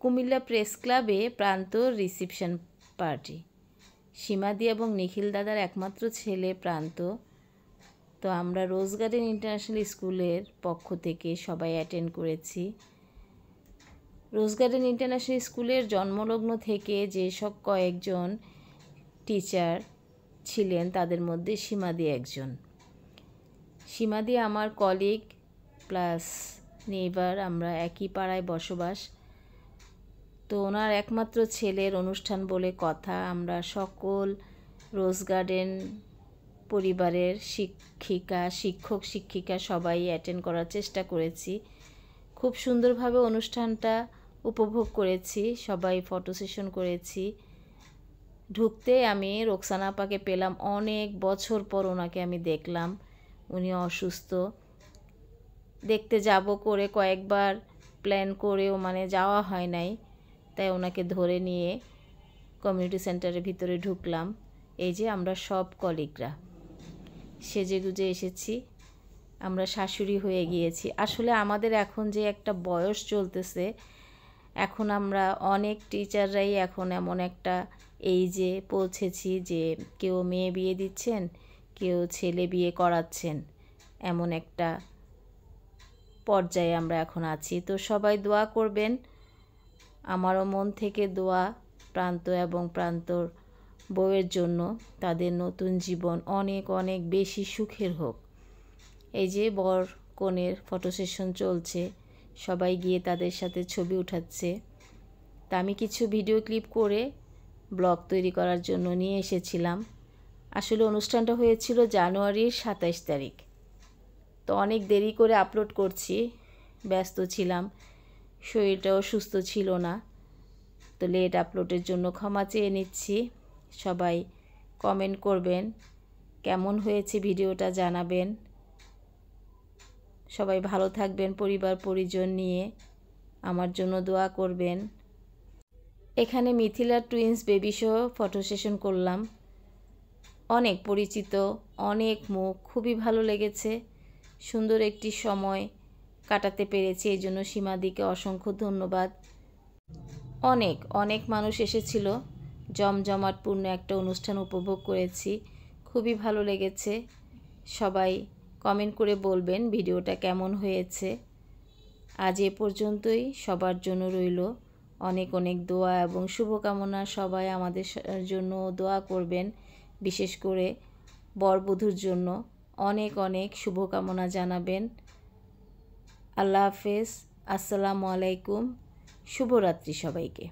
Comilla press ক্লাবে প্রান্তর reception party. সীমাদি এবং নিখিল দাদার একমাত্র ছেলে প্রান্ত। তো আমরা রোজ গার্ডেন ইন্টারন্যাশনাল স্কুলের পক্ষ থেকে সবাই অ্যাটেন্ড করেছি। রোজ গার্ডেন ইন্টারন্যাশনাল স্কুলের জন্মলগ্ন থেকে যেসব কয়েকজন টিচার ছিলেন তাদের মধ্যে সীমাদি একজন। সীমাদি আমার কলিগ প্লাস নেইবার, আমরা একই পাড়ায় বসবাস। তো ওনার একমাত্র ছেলের অনুষ্ঠান বলে কথা, আমরা সকল রোজ গার্ডেন পরিবারের শিক্ষক শিক্ষিকা সবাই অ্যাটেন্ড করার চেষ্টা করেছি। খুব সুন্দরভাবে অনুষ্ঠানটা উপভোগ করেছি, সবাই ফটো সেশন করেছি। ঢুকতে আমি রোকসানা আপাকে পেলাম, অনেক বছর পর ওনাকে আমি দেখলাম। উনি অসুস্থ, দেখতে যাব করে কয়েকবার প্ল্যান করেও যাওয়া হয় নাই, তাই ওনাকে ধরে নিয়ে কমিউনিটি সেন্টারের ভিতরে ঢুকলাম। এই যে আমরা সব কলিগরা সেজেগুজে এসেছি, আমরা শাশুড়ি হয়ে গিয়েছি। আসলে আমাদের এখন যে একটা বয়স চলতেছে, এখন আমরা অনেক টিচাররাই এখন এমন একটা এইজে পৌঁছেছি যে কেউ মেয়ে বিয়ে দিচ্ছেন, কেউ ছেলে বিয়ে করাচ্ছেন, এমন একটা পর্যায়ে আমরা এখন আছি। তো সবাই দোয়া করবেন, আমারও মন থেকে দোয়া প্রান্ত এবং প্রান্তর বউয়ের জন্য, তাদের নতুন জীবন অনেক অনেক বেশি সুখের হোক। এই যে বর কনের ফটো সেশন চলছে, সবাই গিয়ে তাদের সাথে ছবি উঠাচ্ছে। তা আমি কিছু ভিডিও ক্লিপ করে ব্লগ তৈরি করার জন্য নিয়ে এসেছিলাম। আসলে অনুষ্ঠানটা হয়েছিল জানুয়ারির 27 তারিখ। তো অনেক দেরি করে আপলোড করছি, ব্যস্ত ছিলাম, শরীরটাও সুস্থ ছিল না। তো লেট আপলোডের জন্য ক্ষমা চেয়ে নিচ্ছি। সবাই কমেন্ট করবেন, কেমন হয়েছে ভিডিওটা জানাবেন। সবাই ভালো থাকবেন, পরিবার পরিজন নিয়ে আমার জন্য দোয়া করবেন। এখানে মিথিলা টুইন্স বেবি সহ ফটো সেশন করলাম। অনেক পরিচিত অনেক মুখ, খুবই ভালো লেগেছে। সুন্দর একটি সময় কাটাতে পেরেছি, এই জন্য সীমাদিকে অসংখ্য ধন্যবাদ। অনেক অনেক মানুষ এসেছিল, জমজমাটপূর্ণ একটা অনুষ্ঠান উপভোগ করেছি, খুবই ভালো লেগেছে। সবাই কমেন্ট করে বলবেন ভিডিওটা কেমন হয়েছে। আজ এ পর্যন্তই, সবার জন্য রইল অনেক অনেক দোয়া এবং শুভকামনা। সবাই আমাদের জন্য দোয়া করবেন, বিশেষ করে বরবধূর জন্য অনেক অনেক শুভকামনা জানাবেন। আল্লাহ হাফেজ, আসসালামু আলাইকুম, শুভরাত্রি সবাইকে।